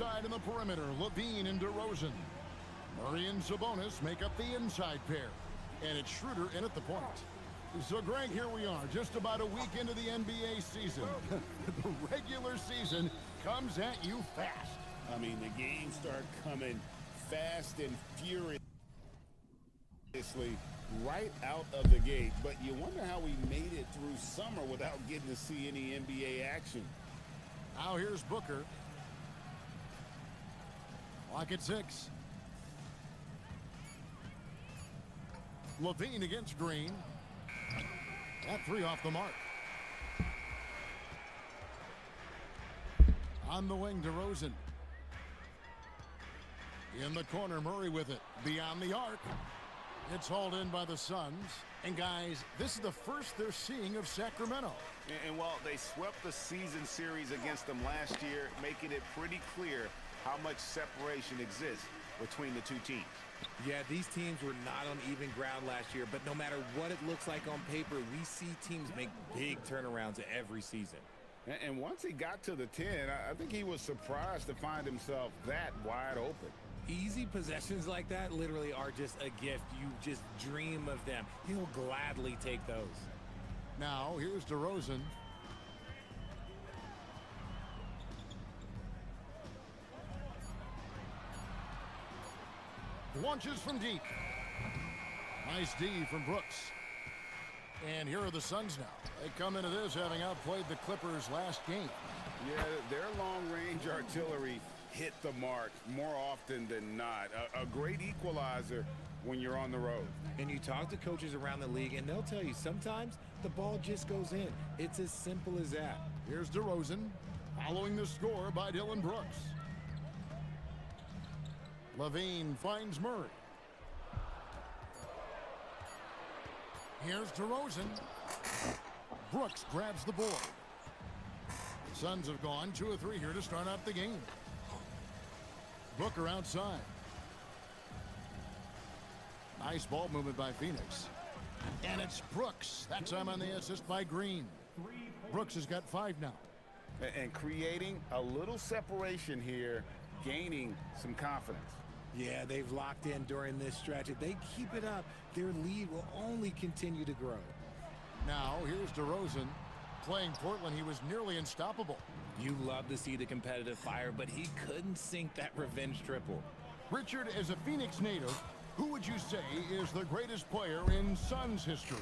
side in the perimeter, LaVine and DeRozan. Murray and Sabonis make up the inside pair. And it's Schroeder in at the point. So, Greg, here we are, just about a week into the NBA season. The regular season comes at you fast. I mean, the games start coming fast and furiously right out of the gate. But you wonder how we made it through summer without getting to see any NBA action. Now here's Booker. Clock at 6. LaVine against Green. That 3 off the mark. On the wing, DeRozan. In the corner, Murray with it. Beyond the arc. It's hauled in by the Suns. And guys, this is the first they're seeing of Sacramento. And while they swept the season series against them last year, making it pretty clear how much separation exists between the two teams. Yeah, these teams were not on even ground last year, but no matter what it looks like on paper, we see teams make big turnarounds every season. And once he got to the 10, I think he was surprised to find himself that wide open. Easy possessions like that literally are just a gift. You just dream of them. He'll gladly take those. Now, here's DeRozan. Launches from deep. Nice D from Brooks. And here are the Suns now. They come into this having outplayed the Clippers last game. Yeah, their long-range artillery hit the mark more often than not. A great equalizer when you're on the road. And you talk to coaches around the league, and they'll tell you sometimes the ball just goes in. It's as simple as that. Here's DeRozan, following the score by Dylan Brooks. LaVine finds Murray. Here's DeRozan. Brooks grabs the board. The Suns have gone 2 of 3 here to start out the game. Booker outside. Nice ball movement by Phoenix. And it's Brooks. That time on the assist by Green. Brooks has got 5 now. And creating a little separation here, gaining some confidence. Yeah, they've locked in during this stretch. If they keep it up, their lead will only continue to grow. Now, here's DeRozan. Playing Portland, he was nearly unstoppable. You love to see the competitive fire, but he couldn't sink that revenge triple. Richard, as a Phoenix native, who would you say is the greatest player in Suns history?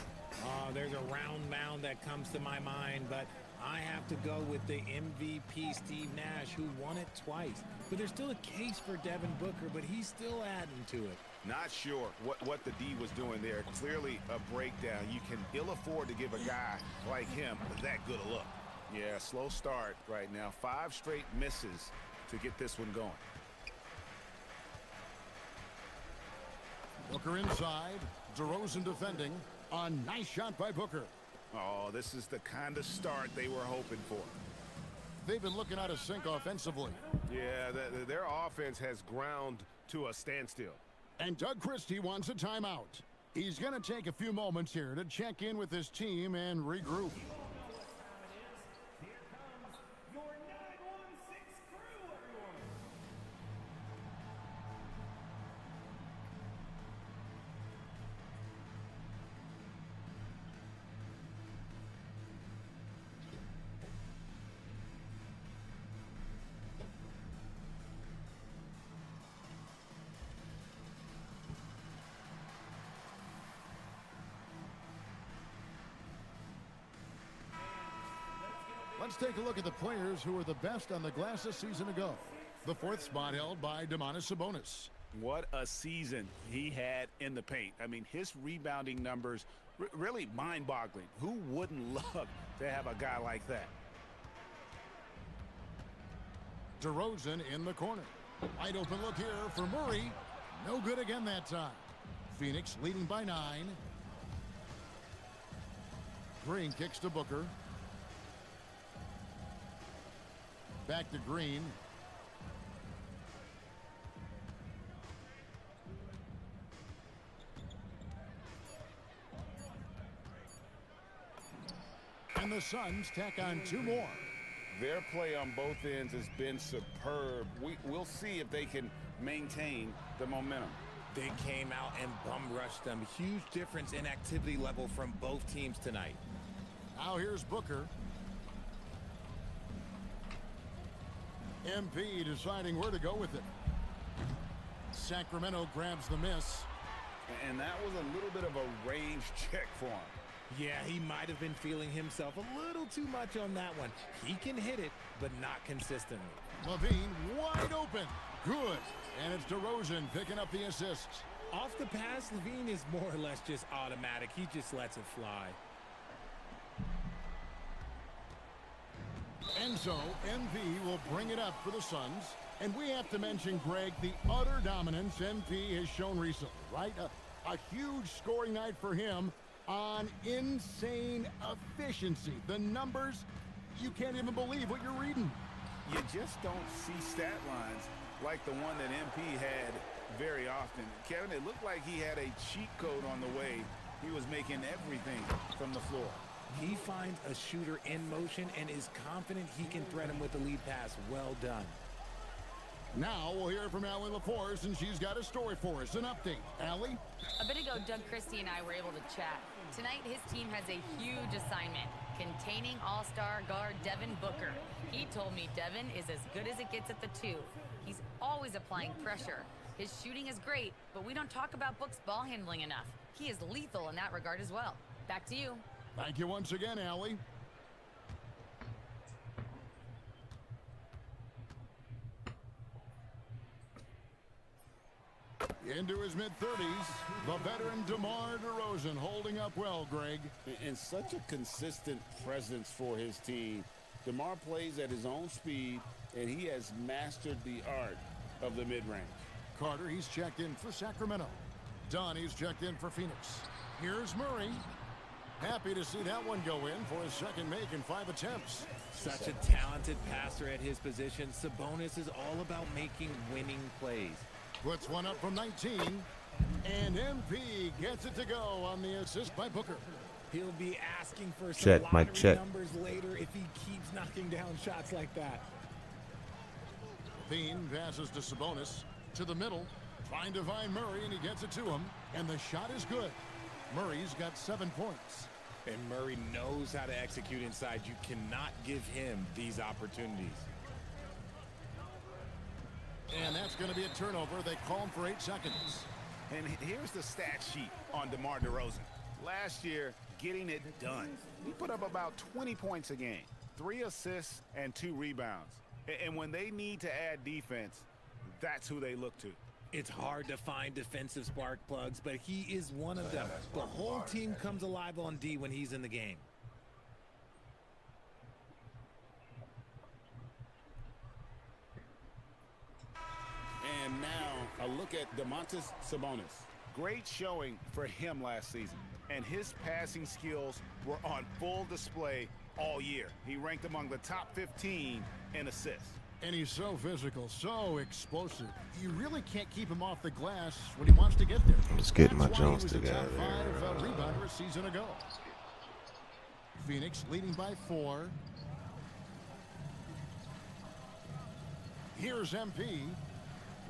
There's a round mound that comes to my mind, but I have to go with the MVP Steve Nash, who won it twice. But there's still a case for Devin Booker, but he's still adding to it. Not sure what the D was doing there. Clearly a breakdown. You can ill afford to give a guy like him that good a look. Yeah, slow start right now. 5 straight misses to get this one going. Booker inside. DeRozan defending. A nice shot by Booker. Oh, this is the kind of start they were hoping for. They've been looking out of sync offensively. Yeah, their offense has ground to a standstill. And Doug Christie wants a timeout. He's going to take a few moments here to check in with his team and regroup. Let's take a look at the players who were the best on the glass a season ago. The 4th spot held by Domantas Sabonis. What a season he had in the paint. I mean, his rebounding numbers really mind-boggling. Who wouldn't love to have a guy like that? DeRozan in the corner. Wide open look here for Murray. No good again that time. Phoenix leading by 9. Green kicks to Booker. Back to Green. And the Suns tack on 2 more. Their play on both ends has been superb. We'll see if they can maintain the momentum. They came out and bum rushed them. Huge difference in activity level from both teams tonight. Now here's Booker. MP deciding where to go with it. Sacramento grabs the miss. And that was a little bit of a range check for him. Yeah, he might have been feeling himself a little too much on that one. He can hit it, but not consistently. Levine wide open. Good. And it's DeRozan picking up the assist. Off the pass, Levine is more or less just automatic. He just lets it fly. And so, MP will bring it up for the Suns. And we have to mention, Greg, the utter dominance MP has shown recently, right? A huge scoring night for him on insane efficiency. The numbers, you can't even believe what you're reading. You just don't see stat lines like the one that MP had very often. Kevin, it looked like he had a cheat code on the way. He was making everything from the floor. He finds a shooter in motion and is confident he can thread him with the lead pass. Well done. Now we'll hear from Allie LaForce, and she's got a story for us. An update. Allie? A bit ago, Doug Christie and I were able to chat. Tonight, his team has a huge assignment, containing all-star guard Devin Booker. He told me Devin is as good as it gets at the 2. He's always applying pressure. His shooting is great, but we don't talk about Book's ball handling enough. He is lethal in that regard as well. Back to you. Thank you once again, Allie. Into his mid-30s, the veteran DeMar DeRozan holding up well, Greg. And such a consistent presence for his team. DeMar plays at his own speed, and he has mastered the art of the mid-range. Carter, he's checked in for Sacramento. Dunn, he's checked in for Phoenix. Here's Murray. Happy to see that one go in for his second make in 5 attempts. Such a talented passer at his position. Sabonis is all about making winning plays. Puts one up from 19. And MP gets it to go on the assist by Booker. He'll be asking for some Check, lottery mic check. numbers later if he keeps knocking down shots like that. Bean passes to Sabonis. To the middle. Trying to find Murray, and he gets it to him. And the shot is good. Murray's got 7 points. And Murray knows how to execute inside. You cannot give him these opportunities. And that's going to be a turnover. They call him for 8 seconds. And here's the stat sheet on DeMar DeRozan. Last year, getting it done. He put up about 20 points a game, 3 assists, and 2 rebounds. And when they need to add defense, that's who they look to. It's hard to find defensive spark plugs, but he is one of them. The whole team comes alive on D when he's in the game. And now a look at Domantas Sabonis. Great showing for him last season. And his passing skills were on full display all year. He ranked among the top 15 in assists. And he's so physical, so explosive. You really can't keep him off the glass when he wants to get there. Let's get my That's why he Jones was a together. top 5 rebounder a season ago. Phoenix leading by 4. Here's MP.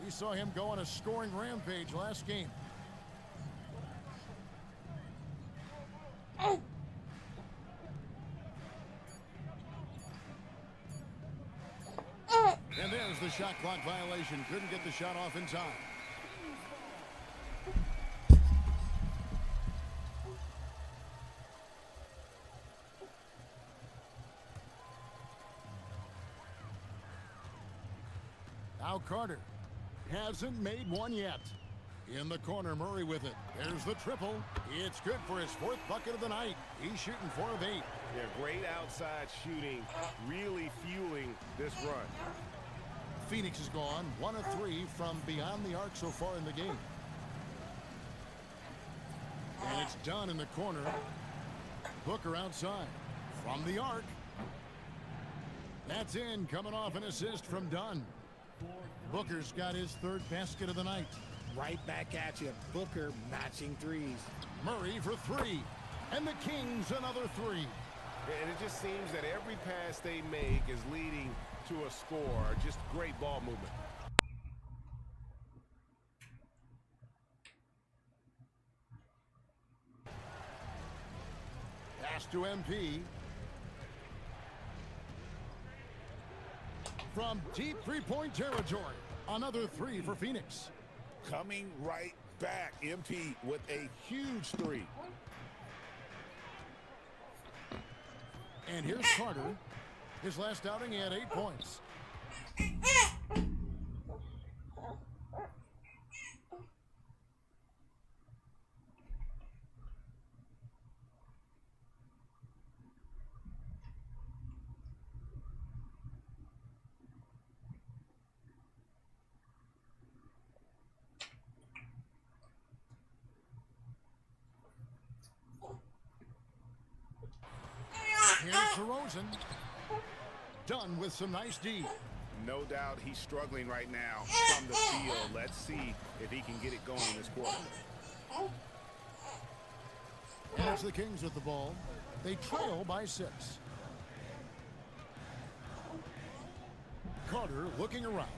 We saw him go on a scoring rampage last game. And there's the shot clock violation. Couldn't get the shot off in time. Now Carter hasn't made one yet. In the corner, Murray with it. There's the triple. It's good for his 4th bucket of the night. He's shooting 4 of 8. Yeah, great outside shooting, really fueling this run. Phoenix has gone 1 of 3 from beyond the arc so far in the game. And it's Dunn in the corner. Booker outside. From the arc. That's in, coming off an assist from Dunn. Booker's got his 3rd basket of the night. Right back at you. Booker matching threes. Murray for 3. And the Kings another 3. And it just seems that every pass they make is leading to a score. Just great ball movement. Pass to MP. From deep three-point territory. Another three for Phoenix. Coming right back, MP with a huge three. And here's Carter. His last outing, he had 8 points. Here's DeRozan. Done with some nice D. No doubt he's struggling right now from the field. Let's see if he can get it going in this quarter. And it's the Kings with the ball. They trail by 6. Carter looking around.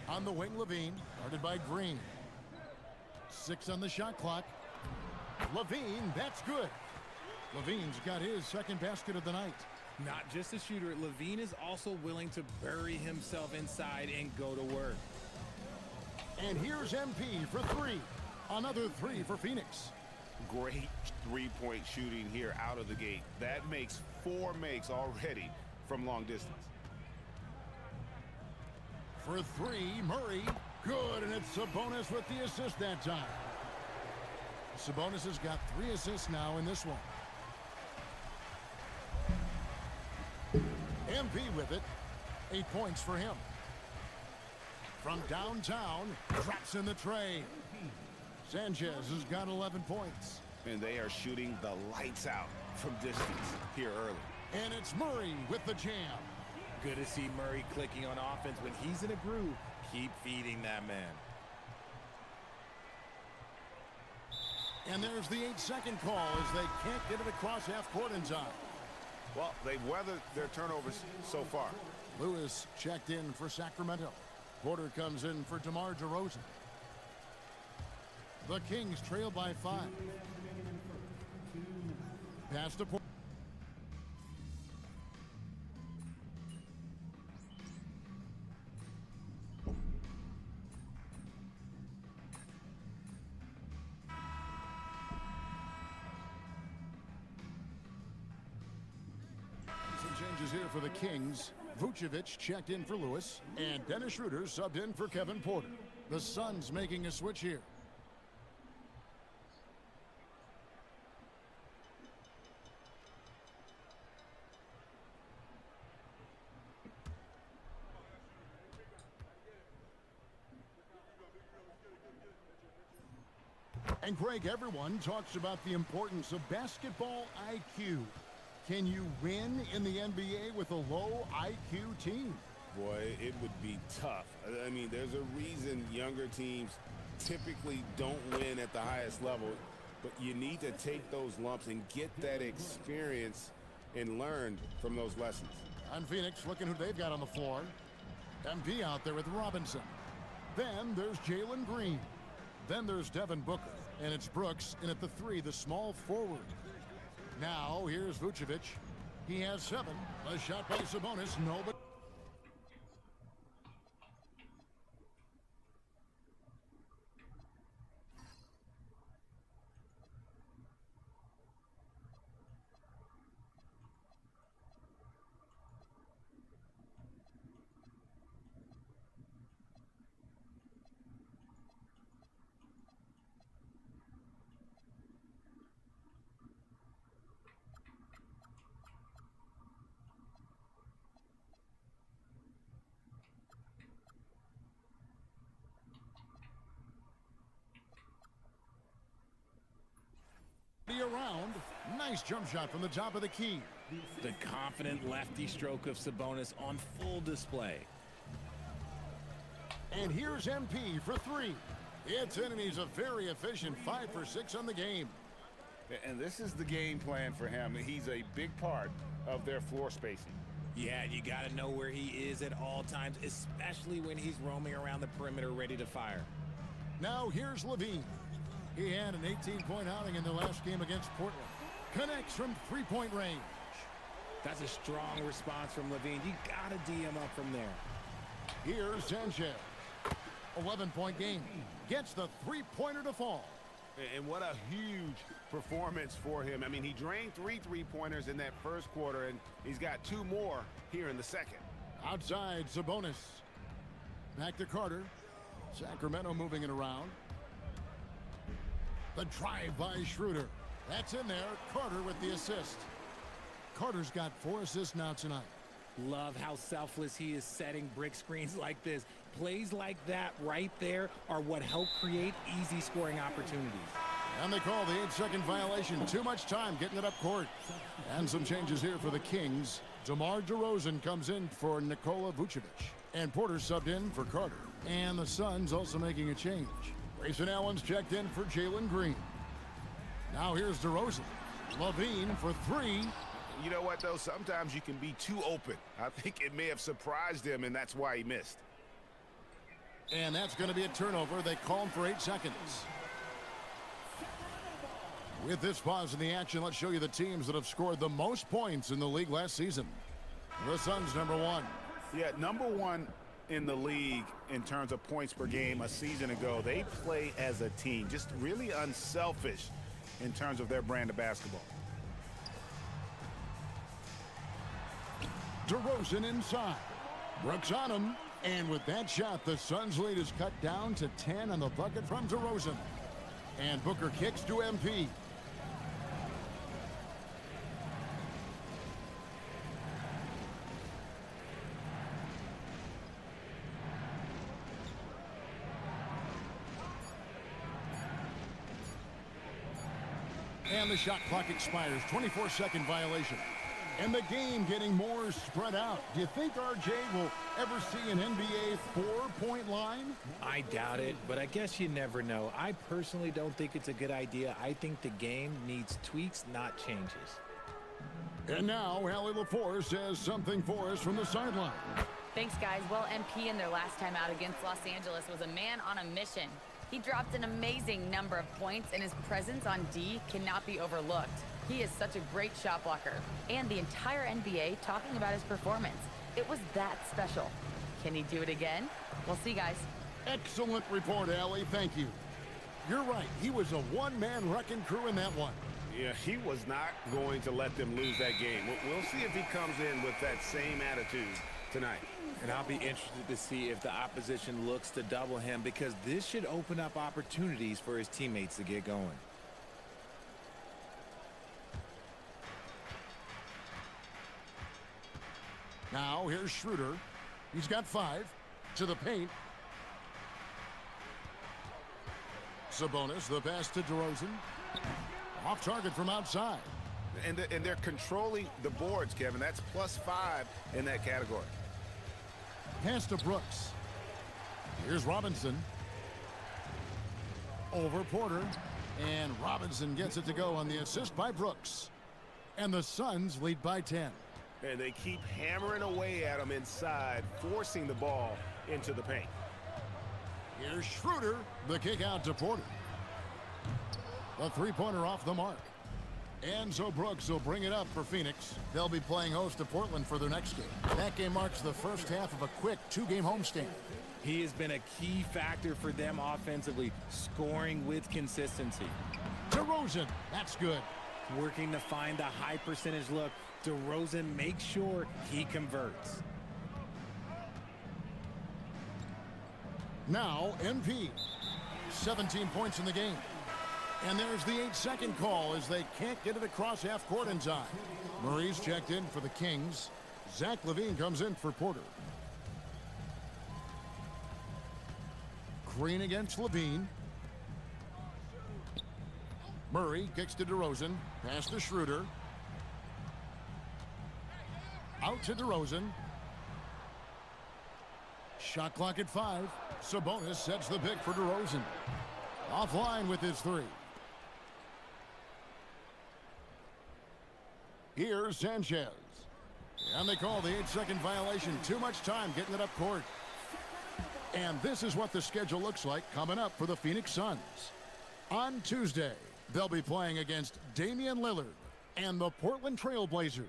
On the wing, Levine, guarded by Green. 6 on the shot clock. Levine, that's good. Levine's got his second basket of the night. Not just a shooter, Levine is also willing to bury himself inside and go to work. And here's MP for 3. Another 3 for Phoenix. Great three-point shooting here out of the gate. That makes 4 makes already from long distance. For 3, Murray. Good, and it's Sabonis with the assist that time. Sabonis has got 3 assists now in this one. MP with it. 8 points for him. From downtown, drops in the tray. Sanchez has got 11 points. And they are shooting the lights out from distance here early. And it's Murray with the jam. Good to see Murray clicking on offense. When he's in a groove, keep feeding that man. And there's the 8-second call as they can't get it across half court in time. Well, they've weathered their turnovers so far. Lewis checked in for Sacramento. Porter comes in for DeMar DeRozan. The Kings trail by 5. Pass to Porter. Changes here for the Kings. Vucevic checked in for Lewis, and Dennis Schroeder subbed in for Kevin Porter. The Suns making a switch here. And Greg, everyone talks about the importance of basketball IQ. Can you win in the NBA with a low IQ team? Boy, it would be tough. I mean, there's a reason younger teams typically don't win at the highest level, but you need to take those lumps and get that experience and learn from those lessons. On Phoenix, looking who they've got on the floor. MP out there with Robinson. Then there's Jalen Green. Then there's Devin Booker. And it's Brooks in at the 3, the small forward. Now, here's Vucevic. He has 7. A shot by Sabonis. No, but... around. Nice jump shot from the top of the key. The confident lefty stroke of Sabonis on full display. And here's MP for 3. It's in, and he's a very efficient 5 for 6 on the game. And this is the game plan for him. He's a big part of their floor spacing. Yeah, you got to know where he is at all times, especially when he's roaming around the perimeter ready to fire. Now here's Levine. He had an 18-point outing in the last game against Portland. Connects from three-point range. That's a strong response from Levine. You got to D him up from there. Here's Sanchez. 11-point game. Gets the three-pointer to fall. And what a huge performance for him. I mean, he drained 3 3-pointers in that first quarter, and he's got 2 more here in the second. Outside, Sabonis. Back to Carter. Sacramento moving it around. The drive by Schroeder. That's in there. Carter with the assist. Carter's got 4 assists now tonight. Love how selfless he is setting brick screens like this. Plays like that right there are what help create easy scoring opportunities. And they call the 8-second violation. Too much time getting it up court. And some changes here for the Kings. DeMar DeRozan comes in for Nikola Vucevic. And Porter subbed in for Carter. And the Suns also making a change. Grayson Allen's checked in for Jalen Green. Now here's DeRozan. Levine for 3. You know what, though? Sometimes you can be too open. I think it may have surprised him, and that's why he missed. And that's going to be a turnover. They call him for 8 seconds. With this pause in the action, let's show you the teams that have scored the most points in the league last season. The Suns, number 1. Yeah, number 1 in the league in terms of points per game a season ago. They play as a team, just really unselfish in terms of their brand of basketball. DeRozan inside. Brooks on him. And with that shot, the Suns' lead is cut down to 10 on the bucket from DeRozan. And Booker kicks to MP. And the shot clock expires. 24-second violation. And the game getting more spread out. Do you think RJ will ever see an NBA 4-point line? I doubt it, but I guess you never know. I personally don't think it's a good idea. I think the game needs tweaks, not changes. And now, Allie LaForce says something for us from the sideline. Thanks, guys. Well, MP in their last time out against Los Angeles was a man on a mission. He dropped an amazing number of points, and his presence on D cannot be overlooked. He is such a great shot blocker. And the entire NBA talking about his performance. It was that special. Can he do it again? We'll see, guys. Excellent report, Allie. Thank you. You're right. He was a one-man wrecking crew in that one. Yeah, he was not going to let them lose that game. We'll see if he comes in with that same attitude tonight. And I'll be interested to see if the opposition looks to double him, because this should open up opportunities for his teammates to get going. Now, here's Schroeder. He's got 5. To the paint. Sabonis, the pass to DeRozan. Off target from outside. And they're controlling the boards, Kevin. That's +5 in that category. Pass to Brooks. Here's Robinson. Over Porter. And Robinson gets it to go on the assist by Brooks. And the Suns lead by 10. And they keep hammering away at him inside, forcing the ball into the paint. Here's Schroeder. The kick out to Porter. The three-pointer off the mark. And so Brooks will bring it up for Phoenix. They'll be playing host to Portland for their next game. That game marks the first half of a quick 2-game homestand. He has been a key factor for them offensively, scoring with consistency. DeRozan, that's good. Working to find the high percentage look. DeRozan makes sure he converts. Now, MP. 17 points in the game. And there's the 8-second call as they can't get it across half court in time. Murray's checked in for the Kings. Zach LaVine comes in for Porter. Green against LaVine. Murray kicks to DeRozan. Pass to Schroeder. Out to DeRozan. Shot clock at 5. Sabonis sets the pick for DeRozan. Offline with his 3. Here's Sanchez. And they call the 8-second violation. Too much time getting it up court. And this is what the schedule looks like coming up for the Phoenix Suns. On Tuesday, they'll be playing against Damian Lillard and the Portland Trail Blazers.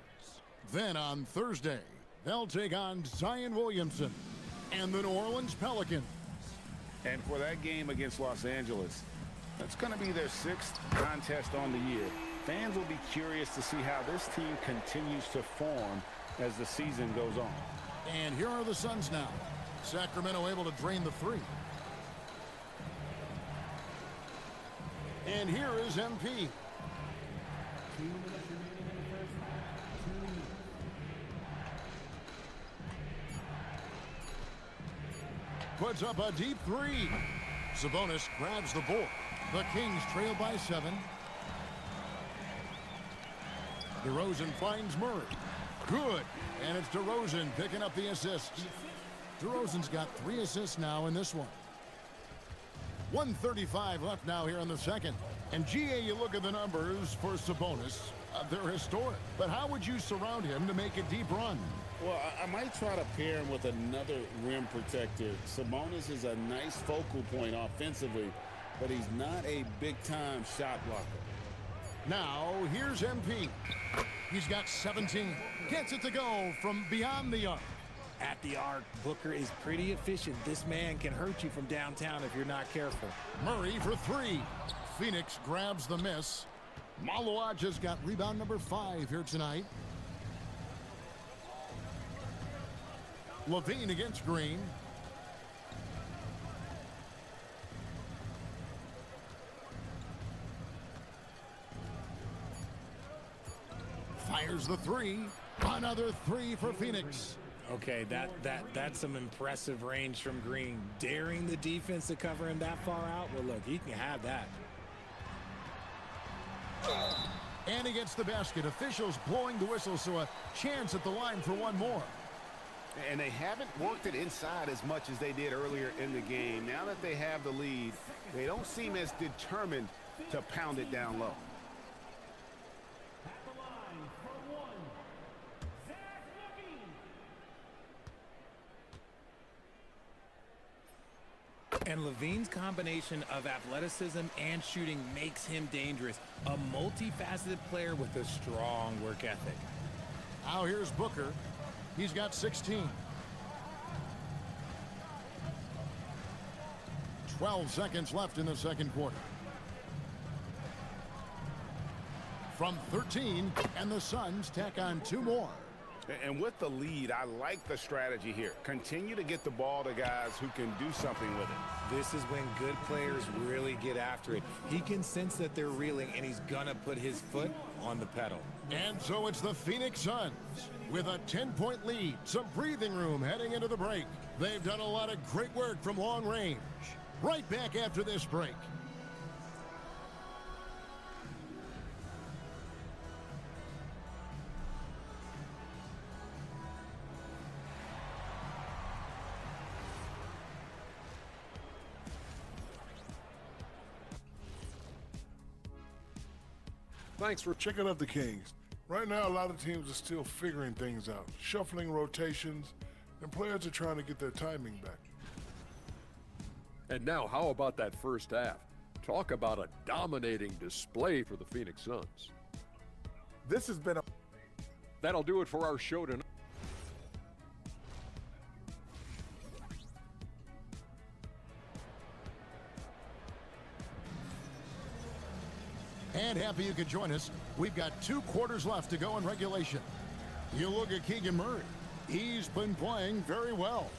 Then on Thursday, they'll take on Zion Williamson and the New Orleans Pelicans. And for that game against Los Angeles, that's going to be their 6th contest on the year. Fans will be curious to see how this team continues to form as the season goes on. And here are the Suns now. Sacramento able to drain the 3. And here is MP. Puts up a deep 3. Sabonis grabs the board. The Kings trail by 7. DeRozan finds Murray. Good. And it's DeRozan picking up the assist. DeRozan's got 3 assists now in this one. 1:35 left now here in the second. And GA, you look at the numbers for Sabonis. They're historic. But how would you surround him to make a deep run? Well, I might try to pair him with another rim protector. Sabonis is a nice focal point offensively, but he's not a big-time shot blocker. Now, here's MP. He's got 17. Gets it to go from beyond the arc. At the arc, Booker is pretty efficient. This man can hurt you from downtown if you're not careful. Murray for 3. Phoenix grabs the miss. Maluaj has got rebound number 5 here tonight. Levine against Green. Fires the 3. Another 3 for Phoenix. Okay, that's some impressive range from Green. Daring the defense to cover him that far out? Well, look, he can have that. And he gets the basket. Officials blowing the whistle, so a chance at the line for one more. And they haven't worked it inside as much as they did earlier in the game. Now that they have the lead, they don't seem as determined to pound it down low. And Levine's combination of athleticism and shooting makes him dangerous. A multifaceted player with a strong work ethic. Now here's Booker. He's got 16. 12 seconds left in the second quarter. From 13, and the Suns tack on 2 more. And with the lead, I like the strategy here. Continue to get the ball to guys who can do something with it. This is when good players really get after it. He can sense that they're reeling, and he's gonna put his foot on the pedal. And so it's the Phoenix Suns with a 10-point lead. Some breathing room heading into the break. They've done a lot of great work from long range. Right back after this break. Thanks for checking out the Kings. Right now, a lot of teams are still figuring things out, shuffling rotations, and players are trying to get their timing back. And now, how about that first half? Talk about a dominating display for the Phoenix Suns. This has been a... That'll do it for our show tonight. And happy you could join us. We've got 2 quarters left to go in regulation. You look at Keegan Murray. He's been playing very well.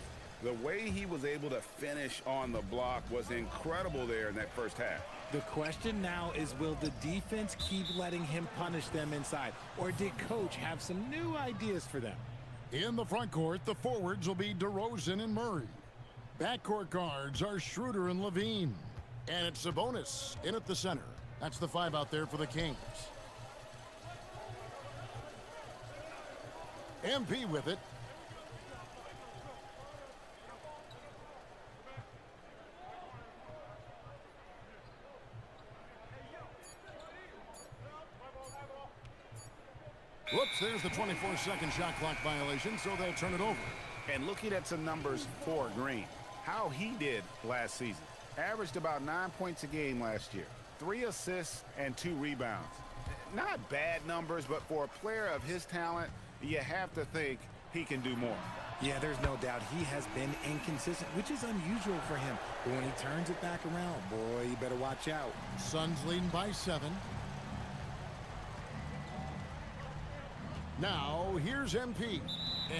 The way he was able to finish on the block was incredible there in that first half. The question now is, will the defense keep letting him punish them inside? Or did Coach have some new ideas for them? In the front court, the forwards will be DeRozan and Murray. Backcourt guards are Schroeder and Levine. And it's Sabonis in at the center. That's the 5 out there for the Kings. MP with it. Looking there's the 24-second shot clock violation, so they'll turn it over. And looking at some numbers for Green, how he did last season. Averaged about 9 points a game last year. 3 assists and 2 rebounds. Not bad numbers, but for a player of his talent, you have to think he can do more. Yeah, there's no doubt he has been inconsistent, which is unusual for him. But when he turns it back around, boy, you better watch out. Suns leading by 7. Now, here's MP.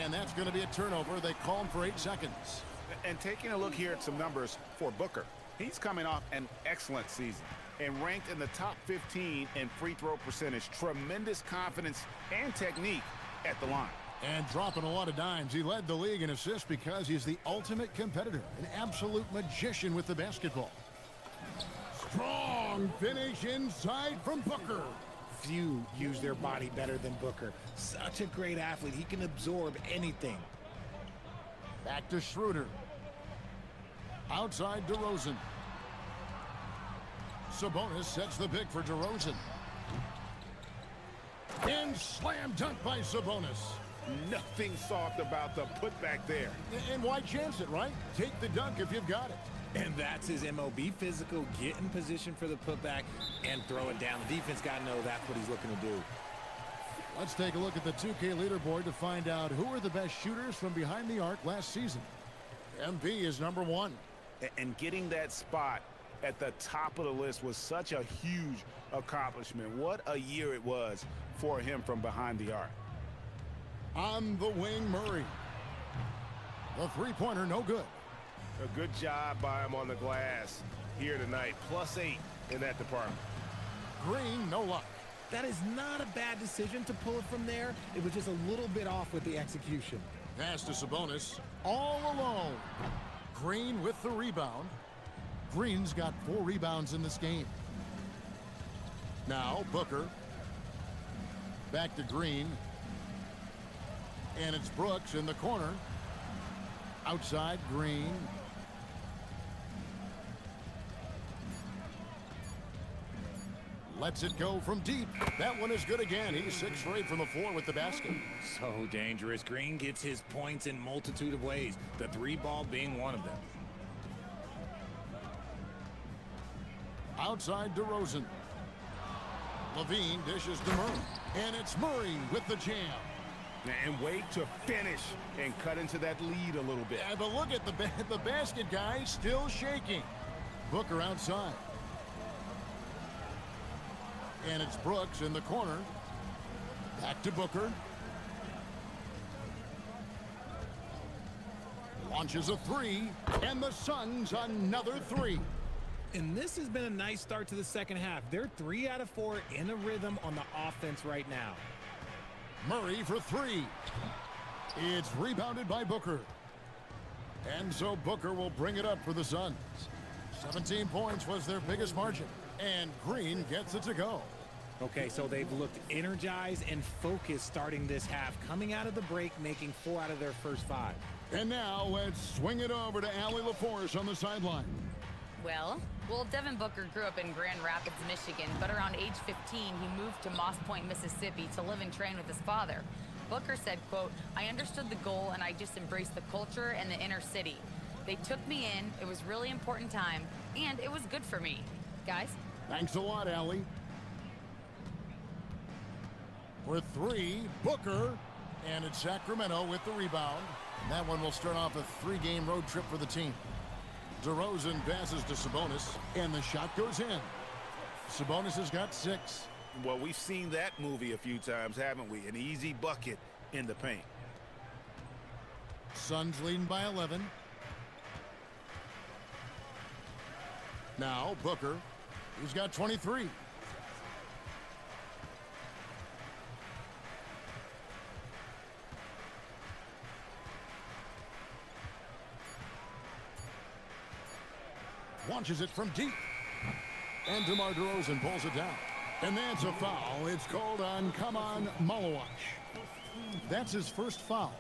And that's going to be a turnover. They call him for 8 seconds. And taking a look here at some numbers for Booker. He's coming off an excellent season and ranked in the top 15 in free throw percentage. Tremendous confidence and technique at the line. And dropping a lot of dimes. He led the league in assists because he's the ultimate competitor. An absolute magician with the basketball. Strong finish inside from Booker. Few use their body better than Booker. Such a great athlete. He can absorb anything. Back to Schroeder. Outside DeRozan. Sabonis sets the pick for DeRozan. And slam dunk by Sabonis. Nothing soft about the putback there. And why chance it, right? Take the dunk if you've got it. And that's his MO. Be physical, get in position for the putback, and throw it down. The defense got to know that's what he's looking to do. Let's take a look at the 2K leaderboard to find out who are the best shooters from behind the arc last season. MP is number 1. And getting that spot at the top of the list was such a huge accomplishment. What a year it was for him from behind the arc. On the wing, Murray. The three-pointer, no good. A good job by him on the glass here tonight. +8 in that department. Green, no luck. That is not a bad decision to pull it from there. It was just a little bit off with the execution. Pass to Sabonis. All alone. Green with the rebound. Green's got 4 rebounds in this game. Now, Booker. Back to Green. And it's Brooks in the corner. Outside, Green. Lets it go from deep. That one is good again. He's 6 for 8 from the floor with the basket. So dangerous. Green gets his points in multitude of ways, the 3-ball being one of them. Outside DeRozan. Levine dishes to Murray. And it's Murray with the jam. And wait to finish and cut into that lead a little bit. Yeah, but look at the basket guy still shaking. Booker outside. And it's Brooks in the corner. Back to Booker. Launches a 3. And the Suns another 3. And this has been a nice start to the second half. They're 3 out of 4 in a rhythm on the offense right now. Murray for 3. It's rebounded by Booker. And so Booker will bring it up for the Suns. 17 points was their biggest margin. And Green gets it to go. Okay, so they've looked energized and focused starting this half, coming out of the break, making 4 out of their first 5. And now let's swing it over to Allie LaForce on the sideline. Well, Devin Booker grew up in Grand Rapids, Michigan, but around age 15, he moved to Moss Point, Mississippi to live and train with his father. Booker said, quote, "I understood the goal and I just embraced the culture and the inner city. They took me in, it was really important time, and it was good for me." Guys? Thanks a lot, Allie. For 3, Booker. And it's Sacramento with the rebound. That one will start off a 3-game road trip for the team. DeRozan passes to Sabonis, and the shot goes in. Sabonis has got 6. Well, we've seen that movie a few times, haven't we? An easy bucket in the paint. Suns leading by 11. Now, Booker. He's got 23. Launches it from deep. And DeMar DeRozan pulls it down. And that's a foul. It's called on Kaman Malawach. That's his first foul.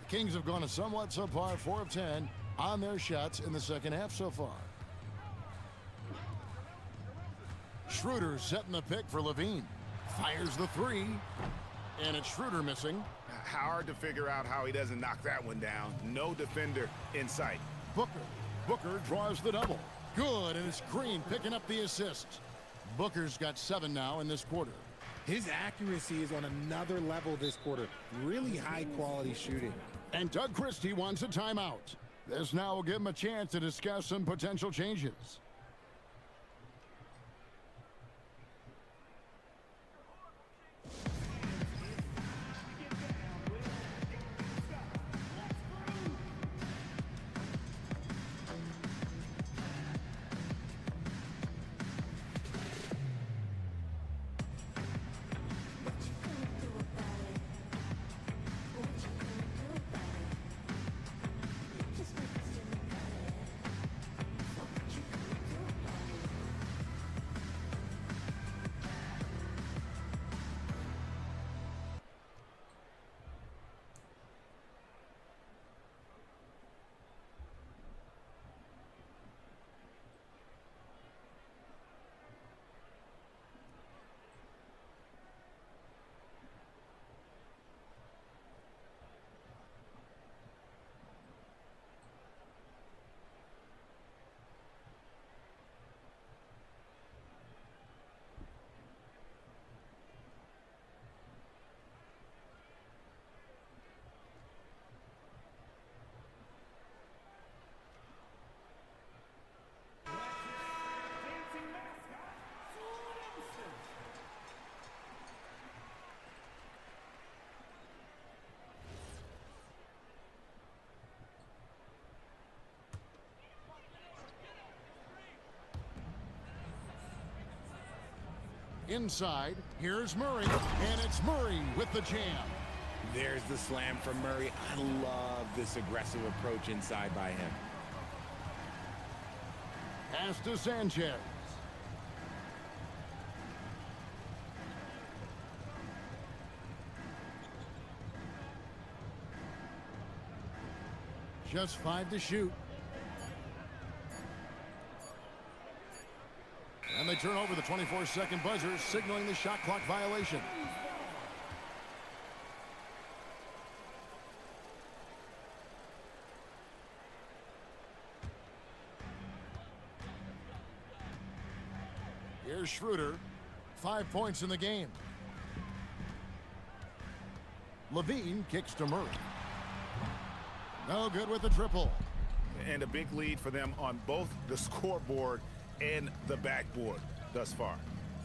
The Kings have gone a somewhat subpar 4 of 10 on their shots in the second half so far. Schroeder setting the pick for Levine. Fires the three. And it's Schroeder missing. Hard to figure out how he doesn't knock that one down. No defender in sight. Booker draws the double. Good, and it's Green picking up the assist. Booker's got 7 now in this quarter. His accuracy is on another level this quarter. Really high-quality shooting. And Doug Christie wants a timeout. This now will give him a chance to discuss some potential changes. Inside, here's Murray, and it's Murray with the jam. There's the slam from Murray. I love this aggressive approach inside by him. Pass to Sanchez. Just 5 to shoot. And they turn over the 24-second buzzer, signaling the shot clock violation. Here's Schroeder. 5 points in the game. Levine kicks to Murray. No good with the triple. And a big lead for them on both the scoreboard and the backboard thus far.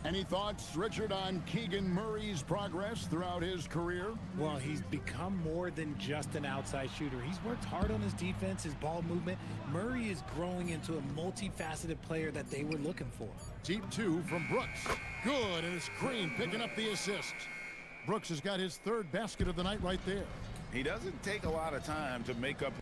Any thoughts, Richard, on Keegan Murray's progress throughout his career? Well, he's become more than just an outside shooter. He's worked hard on his defense, his ball movement. Murray is growing into a multifaceted player that they were looking for. Deep 2 from Brooks. Good, and it's Green picking up the assist. Brooks has got his 3rd basket of the night right there. He doesn't take a lot of time to make up.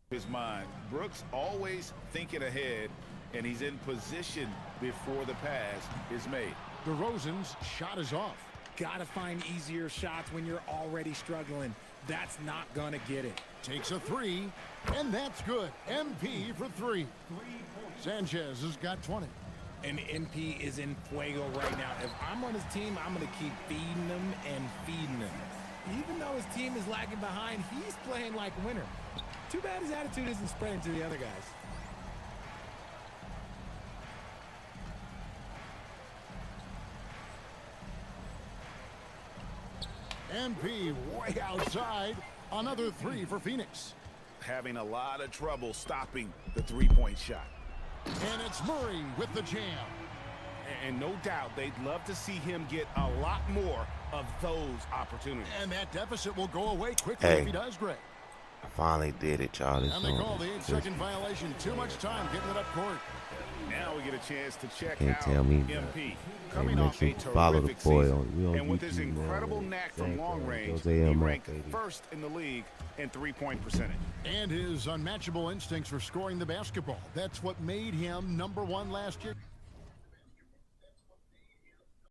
His mind. Brooks always thinking ahead, and he's in position before the pass is made. DeRozan's shot is off. Gotta find easier shots when you're already struggling. That's not gonna get it. Takes a 3, and that's good. MP for 3. Sanchez has got 20. And MP is in fuego right now. If I'm on his team, I'm gonna keep feeding him and feeding him. Even though his team is lagging behind, he's playing like a winner. Too bad his attitude isn't spreading to the other guys. MP way outside. Another 3 for Phoenix. Having a lot of trouble stopping the three-point shot. And it's Murray with the jam. And no doubt they'd love to see him get a lot more of those opportunities. And that deficit will go away quickly Hey. if he does, Greg. I finally did it, y'all. This And they one call the is 8-second violation. Too much time getting it up court. Now we get a chance to check Can't out tell me MP. that. Coming Hey, off make a sure you follow the terrific boy season. on- we on And with his YouTube now, incredible man. knack from Thank long you. range, Jose he M. ranked baby. first in the league in three-point percentage. And his unmatchable instincts for scoring the basketball. That's what made him #1 last year.